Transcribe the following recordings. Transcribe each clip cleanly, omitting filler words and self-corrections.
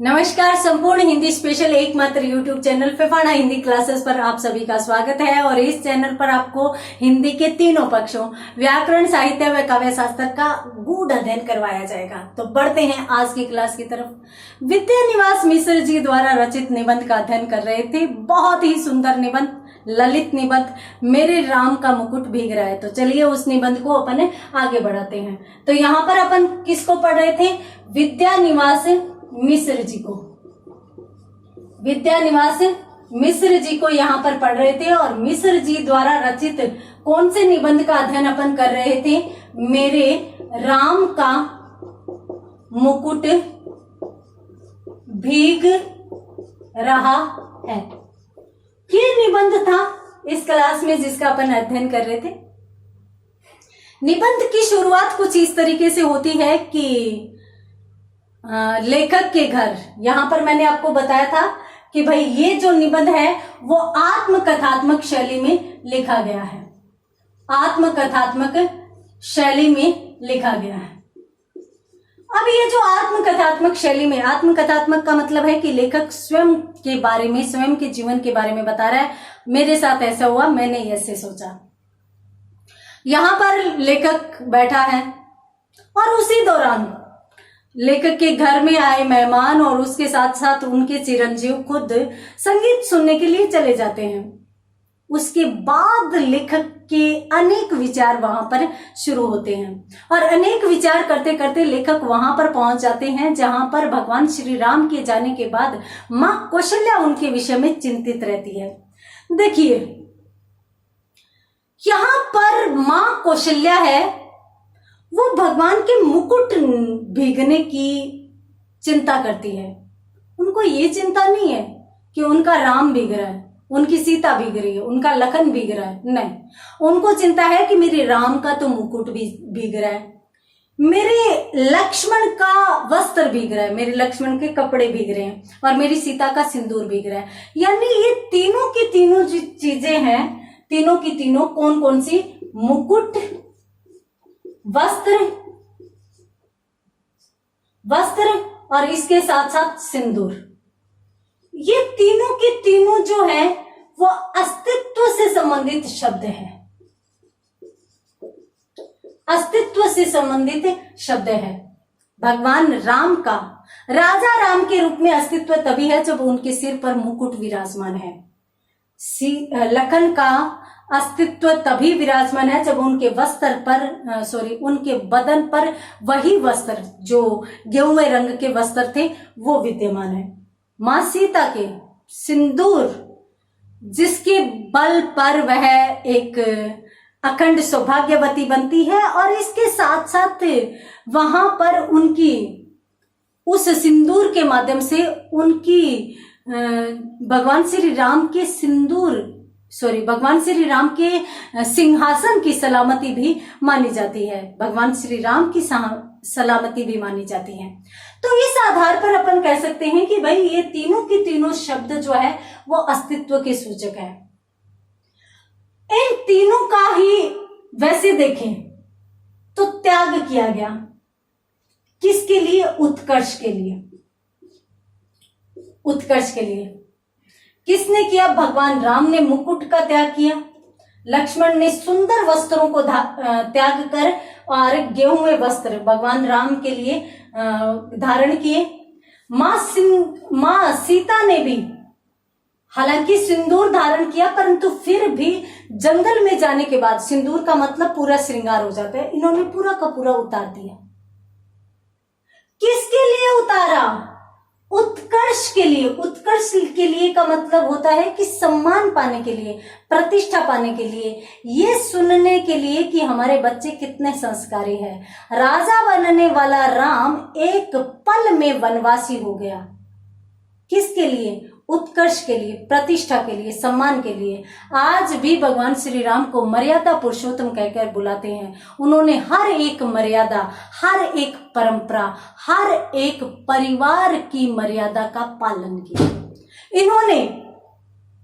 नमस्कार। संपूर्ण हिंदी स्पेशल एकमात्र YouTube channel Phefana Hindi classes पर आप सभी का स्वागत है। और इस चैनल पर आपको हिंदी के तीनों पक्षों व्याकरण, साहित्य व काव्य शास्त्र का गूढ़ अध्ययन करवाया जाएगा। तो बढ़ते हैं आज की क्लास की तरफ। विद्यानिवास मिश्र जी द्वारा रचित निबंध का अध्ययन कर रहे थे। बहुत ही सुंदर निबंध, ललित निबंध, मेरे राम का मुकुट भीग रहा है। तो चलिए उस निबंध को अपन आगे बढ़ाते हैं। तो यहाँ पर अपन किसको पढ़ रहे थे? विद्यानिवास मिश्र जी को। विद्यानिवास मिश्र जी को यहाँ पर पढ़ रहे थे और मिश्र जी द्वारा रचित कौन से निबंध का अध्ययन अपन कर रहे थे? मेरे राम का मुकुट भीग रहा है। ये निबंध था इस क्लास में जिसका अपन अध्ययन कर रहे थे। निबंध की शुरुआत कुछ इस तरीके से होती है कि लेखक के घर, यहां पर मैंने आपको बताया था कि भाई ये जो निबंध है वो आत्मकथात्मक शैली में लिखा गया है। आत्मकथात्मक शैली में लिखा गया है। अब ये जो आत्मकथात्मक शैली में, आत्मकथात्मक का मतलब है कि लेखक स्वयं के बारे में, स्वयं के जीवन के बारे में बता रहा है। मेरे साथ ऐसा हुआ, मैंने ऐसे सोचा। यहां पर लेखक बैठा है और उसी दौरान लेखक के घर में आए मेहमान और उसके साथ साथ उनके चिरंजीव खुद संगीत सुनने के लिए चले जाते हैं। उसके बाद लेखक के अनेक विचार वहां पर शुरू होते हैं और अनेक विचार करते करते लेखक वहां पर पहुंच जाते हैं जहां पर भगवान श्री राम के जाने के बाद मां कौशल्या उनके विषय में चिंतित रहती है। देखिए यहां पर मां कौशल्या है, वो भगवान के मुकुट भीगने की चिंता करती है। उनको ये चिंता नहीं है कि उनका राम भीग रहा है, उनकी सीता भीग रही है, उनका लखन भीग रहा है। नहीं, उनको चिंता है कि मेरे राम का तो मुकुट भी भीग रहा है, मेरे लक्ष्मण का वस्त्र भीग रहा है, मेरे लक्ष्मण के कपड़े भीग रहे हैं और मेरी सीता का सिंदूर भीग रहा है। यानी ये तीनों की तीनों जो चीजें हैं, तीनों की तीनों कौन कौन सी? मुकुट, वस्त्र और इसके साथ साथ सिंदूर। ये तीनों के तीनों जो है वो अस्तित्व से संबंधित शब्द है। अस्तित्व से संबंधित शब्द है। भगवान राम का, राजा राम के रूप में अस्तित्व तभी है जब उनके सिर पर मुकुट विराजमान है। लखन का अस्तित्व तभी विराजमान है जब उनके वस्त्र पर, उनके बदन पर वही वस्त्र जो गेहूं रंग के वस्त्र थे वो विद्यमान है। मां सीता के सिंदूर, जिसके बल पर वह एक अखंड सौभाग्यवती बनती है और इसके साथ साथ वहां पर उनकी उस सिंदूर के माध्यम से उनकी भगवान श्री राम के भगवान श्री राम के सिंहासन की सलामती भी मानी जाती है। भगवान श्री राम की सलामती भी मानी जाती है। तो इस आधार पर अपन कह सकते हैं कि भाई ये तीनों के तीनों शब्द जो है वो अस्तित्व के सूचक है। इन तीनों का ही वैसे देखें तो त्याग किया गया। किसके लिए? उत्कर्ष के लिए। उत्कर्ष के लिए किसने किया? भगवान राम ने मुकुट का त्याग किया, लक्ष्मण ने सुंदर वस्त्रों को त्याग कर और गेहूं वस्त्र भगवान राम के लिए धारण किए। मां सीता ने भी हालांकि सिंदूर धारण किया, परंतु फिर भी जंगल में जाने के बाद, सिंदूर का मतलब पूरा श्रृंगार हो जाता है, इन्होंने पूरा का पूरा उतार दिया। किसके लिए उतारा? उत्कर्ष के लिए। उत्कर्ष के लिए का मतलब होता है कि सम्मान पाने के लिए, प्रतिष्ठा पाने के लिए, ये सुनने के लिए कि हमारे बच्चे कितने संस्कारी हैं। राजा बनने वाला राम एक पल में वनवासी हो गया। किसके लिए? उत्कर्ष के लिए, प्रतिष्ठा के लिए, सम्मान के लिए। आज भी भगवान श्री राम को मर्यादा पुरुषोत्तम कहकर बुलाते हैं। उन्होंने हर एक मर्यादा, हर एक परंपरा, हर एक परिवार की मर्यादा का पालन किया। इन्होंने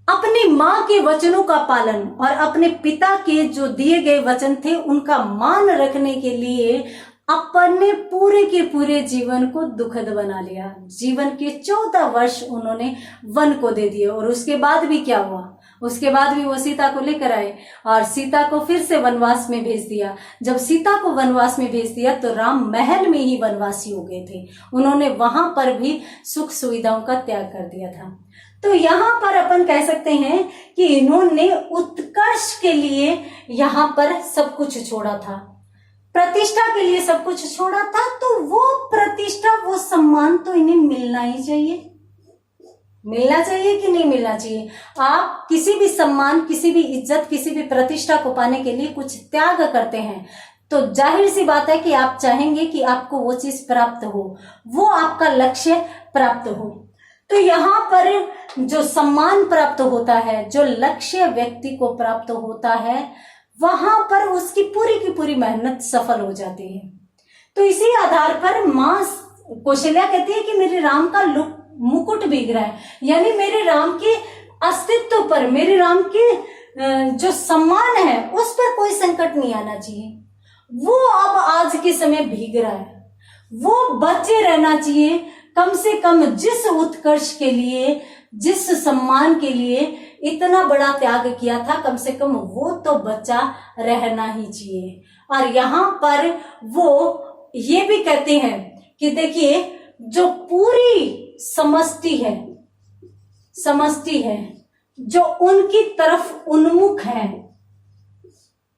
अपनी मां के वचनों का पालन और अपने पिता के जो दिए गए वचन थे उनका मान रखने के लिए अपने पूरे के पूरे जीवन को दुखद बना लिया। जीवन के 14 वर्ष उन्होंने वन को दे दिए। और उसके बाद भी क्या हुआ, उसके बाद भी वो सीता को लेकर आए और सीता को फिर से वनवास में भेज दिया। जब सीता को वनवास में भेज दिया तो राम महल में ही वनवासी हो गए थे। उन्होंने वहां पर भी सुख सुविधाओं का त्याग कर दिया था। तो यहाँ पर अपन कह सकते हैं कि इन्होंने उत्कर्ष के लिए यहाँ पर सब कुछ छोड़ा था, प्रतिष्ठा के लिए सब कुछ छोड़ा था। तो वो प्रतिष्ठा, वो सम्मान तो इन्हें मिलना ही चाहिए। मिलना चाहिए कि नहीं मिलना चाहिए? आप किसी भी सम्मान, किसी भी इज्जत, किसी भी प्रतिष्ठा को पाने के लिए कुछ त्याग करते हैं तो जाहिर सी बात है कि आप चाहेंगे कि आपको वो चीज प्राप्त हो, वो आपका लक्ष्य प्राप्त हो। तो यहाँ पर जो सम्मान प्राप्त होता है, जो लक्ष्य व्यक्ति को प्राप्त होता है, वहां पर उसकी पूरी की पूरी मेहनत सफल हो जाती है। तो इसी आधार पर मां कौशल्या कहती है कि मेरे राम का मुकुट भीग रहा है, यानी मेरे राम के अस्तित्व पर, मेरे राम के जो सम्मान है उस पर कोई संकट नहीं आना चाहिए। वो अब आज के समय भीग रहा है, वो बचे रहना चाहिए। कम से कम जिस उत्कर्ष के लिए, जिस सम्मान के लिए इतना बड़ा त्याग किया था, कम से कम वो तो बचा रहना ही चाहिए। और यहाँ पर वो ये भी कहते हैं कि देखिए, जो पूरी समष्टि है जो उनकी तरफ उन्मुख है,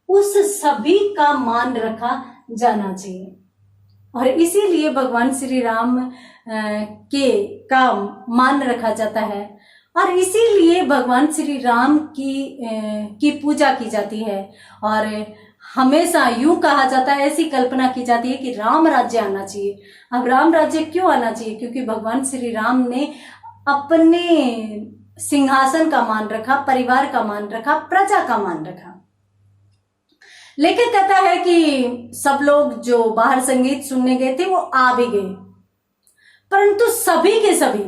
उस सभी का मान रखा जाना चाहिए। और इसीलिए भगवान श्री राम का मान रखा जाता है और इसीलिए भगवान श्री राम की पूजा की जाती है। और हमेशा यूं कहा जाता है, ऐसी कल्पना की जाती है कि राम राज्य आना चाहिए। अब राम राज्य क्यों आना चाहिए? क्योंकि भगवान श्री राम ने अपने सिंहासन का मान रखा, परिवार का मान रखा, प्रजा का मान रखा। लेकिन कहता है कि सब लोग जो बाहर संगीत सुनने गए थे वो आ भी गए, परंतु सभी के सभी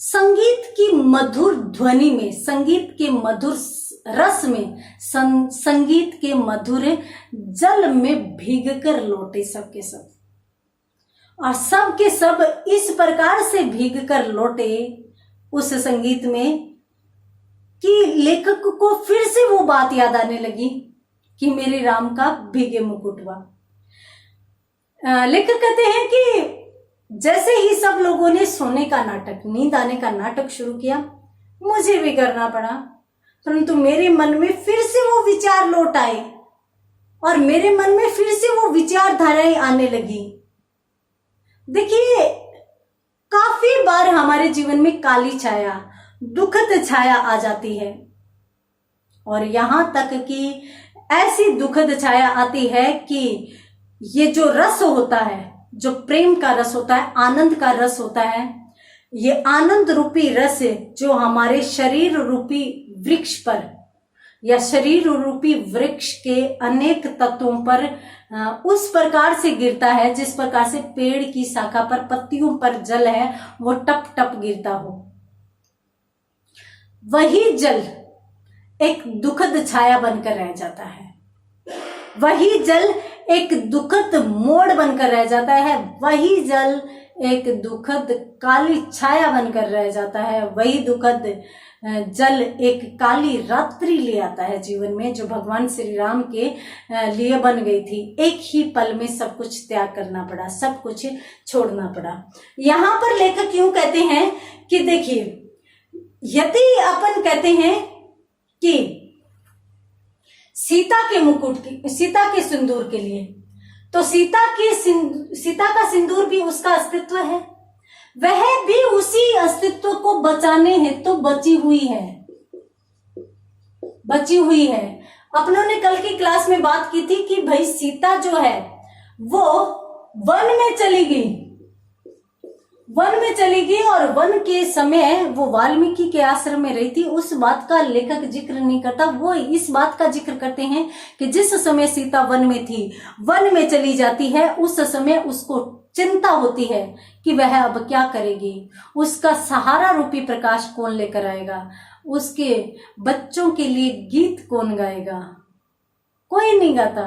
संगीत की मधुर ध्वनि में, संगीत के मधुर रस में, संगीत के मधुर जल में भीगकर लौटे सबके सब। और सब के सब इस प्रकार से भीगकर लौटे उस संगीत में कि लेखक को फिर से वो बात याद आने लगी कि मेरे राम का भीगे मुकुट हुआ। लेखक कहते हैं कि जैसे ही सब लोगों ने सोने का नाटक, नींद आने का नाटक शुरू किया, मुझे भी करना पड़ा, परंतु मेरे मन में फिर से वो विचार लौट आए और मेरे मन में फिर से वो विचारधाराएं आने लगी। देखिए, काफी बार हमारे जीवन में काली छाया, दुखद छाया आ जाती है और यहां तक कि ऐसी दुखद छाया आती है कि ये जो रस होता है, जो प्रेम का रस होता है, आनंद का रस होता है, ये आनंद रूपी रस जो हमारे शरीर रूपी वृक्ष पर या शरीर रूपी वृक्ष के अनेक तत्वों पर उस प्रकार से गिरता है जिस प्रकार से पेड़ की शाखा पर, पत्तियों पर जल है वो टप टप गिरता हो। वही जल एक दुखद छाया बनकर रह जाता है, वही जल एक दुखद मोड़ बनकर रह जाता है, वही जल एक दुखद काली छाया बनकर रह जाता है, वही दुखद जल एक काली रात्रि ले आता है जीवन में, जो भगवान श्री राम के लिए बन गई थी। एक ही पल में सब कुछ त्याग करना पड़ा, सब कुछ छोड़ना पड़ा। यहाँ पर लेखक यूं कहते हैं कि देखिए, यदि अपन कहते हैं कि सीता के मुकुट की, सीता के सिंदूर के लिए, तो सीता का सिंदूर भी उसका अस्तित्व है, वह भी उसी अस्तित्व को बचाने हेतु तो बची हुई है। अपनों ने कल की क्लास में बात की थी कि भाई सीता जो है वो वन में चली गई और वन के समय वो वाल्मीकि के आश्रम में रही थी। उस बात का लेखक जिक्र नहीं करता, वो इस बात का जिक्र करते हैं कि जिस समय सीता वन में थी, वन में चली जाती है, उस समय उसको चिंता होती है कि वह अब क्या करेगी, उसका सहारा रूपी प्रकाश कौन लेकर आएगा, उसके बच्चों के लिए गीत कौन गाएगा। कोई नहीं गाता,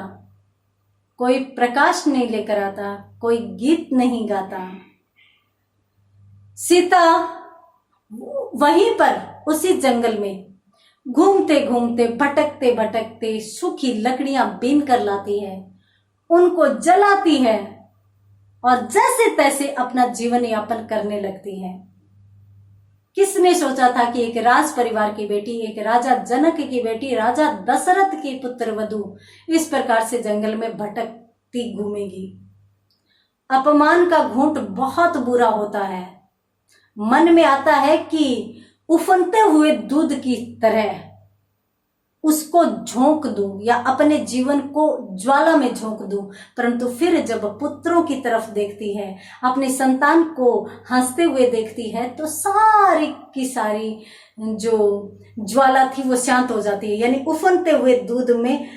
कोई प्रकाश नहीं लेकर आता, कोई गीत नहीं गाता। सीता वहीं पर उसी जंगल में घूमते घूमते, भटकते भटकते सूखी लकड़ियां बीन कर लाती है, उनको जलाती है और जैसे तैसे अपना जीवन यापन करने लगती है। किसने सोचा था कि एक राज परिवार की बेटी, एक राजा जनक की बेटी, राजा दशरथ की पुत्र वधू इस प्रकार से जंगल में भटकती घूमेगी। अपमान का घूंट बहुत बुरा होता है। मन में आता है कि उफनते हुए दूध की तरह उसको झोंक दूं या अपने जीवन को ज्वाला में झोंक दूं, परंतु फिर जब पुत्रों की तरफ देखती है, अपने संतान को हंसते हुए देखती है, तो सारी की सारी जो ज्वाला थी वो शांत हो जाती है। यानी उफनते हुए दूध में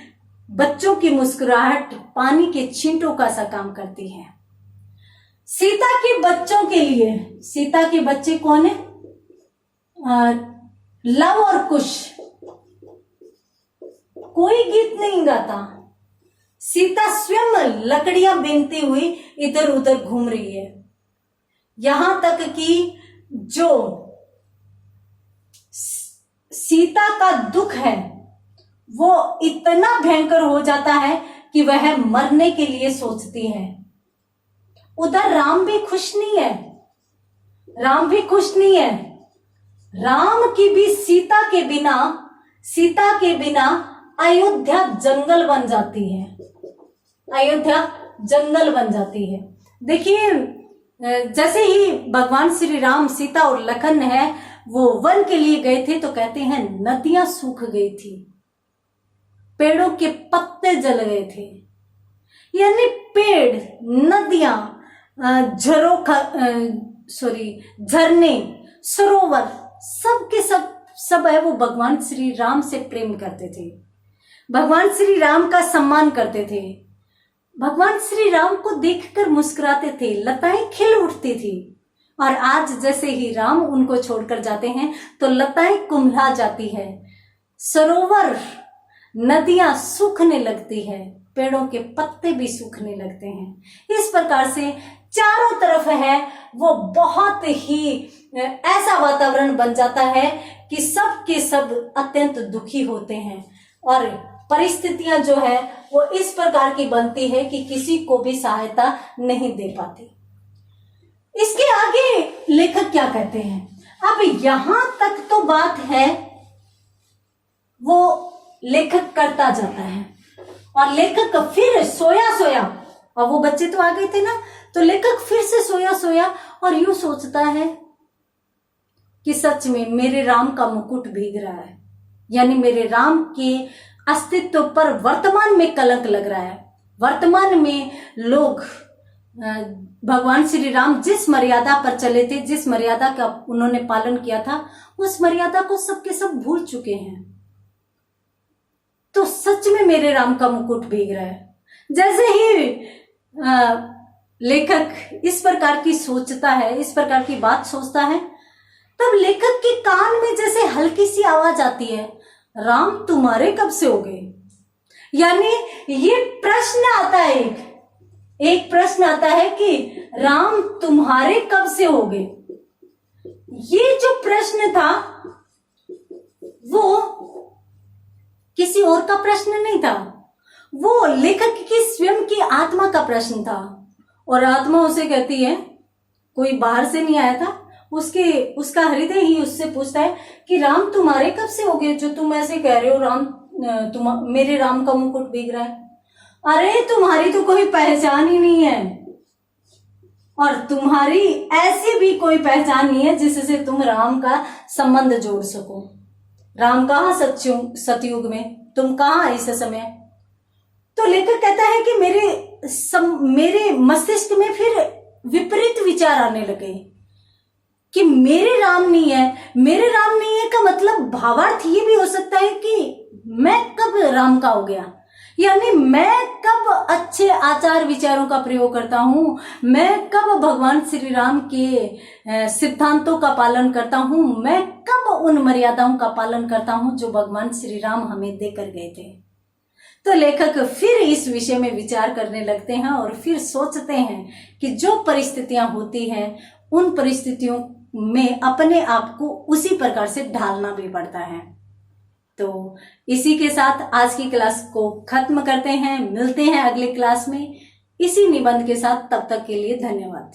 बच्चों की मुस्कुराहट पानी के छींटों का सा काम करती है। सीता के बच्चों के लिए, सीता के बच्चे कौन है? लव और कुश। कोई गीत नहीं गाता। सीता स्वयं लकड़ियां बीनती हुई इधर उधर घूम रही है। यहां तक कि जो सीता का दुख है वो इतना भयंकर हो जाता है कि वह मरने के लिए सोचती है। उधर राम भी खुश नहीं है, राम भी खुश नहीं है। राम की भी सीता के बिना अयोध्या जंगल बन जाती है, अयोध्या जंगल बन जाती है। देखिए, जैसे ही भगवान श्री राम, सीता और लखन है वो वन के लिए गए थे, तो कहते हैं नदियां सूख गई थी, पेड़ों के पत्ते जल गए थे। यानी पेड़, नदियां, झरने, सरोवर, सब के सब है वो भगवान श्री राम से प्रेम करते थे, भगवान श्री राम का सम्मान करते थे, भगवान श्री राम को देखकर मुस्कुराते थे, लताएं खिल उठती थी। और आज जैसे ही राम उनको छोड़कर जाते हैं तो लताएं कुम्भला जाती है, सरोवर, नदियां सूखने लगती है, पेड़ों के पत्ते भी सूखने लगते हैं। इस प्रकार से चारों तरफ है वो बहुत ही ऐसा वातावरण बन जाता है कि सब के सब अत्यंत दुखी होते हैं और परिस्थितियां जो है वो इस प्रकार की बनती है कि किसी को भी सहायता नहीं दे पाती। इसके आगे लेखक क्या कहते हैं? अब यहां तक तो बात है वो लेखक करता जाता है और लेखक फिर सोया, और वो बच्चे तो आ गए थे ना, तो लेखक फिर से सोया और यूं सोचता है कि सच में मेरे राम का मुकुट भीग रहा है, यानी मेरे राम के अस्तित्व पर वर्तमान में कलंक लग रहा है। वर्तमान में लोग भगवान श्री राम जिस मर्यादा पर चले थे, जिस मर्यादा का उन्होंने पालन किया था, उस मर्यादा को सबके सब भूल चुके हैं। तो सच में मेरे राम का मुकुट भीग रहा है। जैसे ही लेखक इस प्रकार की सोचता है, इस प्रकार की बात सोचता है, तब लेखक के कान में जैसे हल्की सी आवाज आती है, राम तुम्हारे कब से हो गए? यानी ये प्रश्न आता है, एक प्रश्न आता है कि राम तुम्हारे कब से हो गए। ये जो प्रश्न था वो किसी और का प्रश्न नहीं था, वो लेखक की स्वयं की आत्मा का प्रश्न था। और आत्मा उसे कहती है, कोई बाहर से नहीं आया था, उसका हृदय ही उससे पूछता है कि राम तुम्हारे कब से हो गए जो तुम ऐसे कह रहे हो, राम मेरे राम का मुकुट भीग रहा है। अरे तुम्हारी तो कोई पहचान ही नहीं है, और तुम्हारी ऐसी भी कोई पहचान नहीं है जिससे तुम राम का संबंध जोड़ सको। राम कहाँ सतयुग में, तुम कहाँ इस समय। तो लेखक कहता है कि मेरे मस्तिष्क में फिर विपरीत विचार आने लगे कि मेरे राम नहीं है का मतलब भावार्थ ये भी हो सकता है कि मैं कब राम का हो गया, यानी मैं कब अच्छे आचार विचारों का प्रयोग करता हूं, मैं कब भगवान श्री राम के सिद्धांतों का पालन करता हूं, मैं कब उन मर्यादाओं का पालन करता हूं जो भगवान श्री राम हमें देकर गए थे। तो लेखक फिर इस विषय में विचार करने लगते हैं और फिर सोचते हैं कि जो परिस्थितियां होती हैं उन परिस्थितियों में अपने आप को उसी प्रकार से ढालना भी पड़ता है। तो इसी के साथ आज की क्लास को खत्म करते हैं। मिलते हैं अगली क्लास में इसी निबंध के साथ। तब तक के लिए धन्यवाद।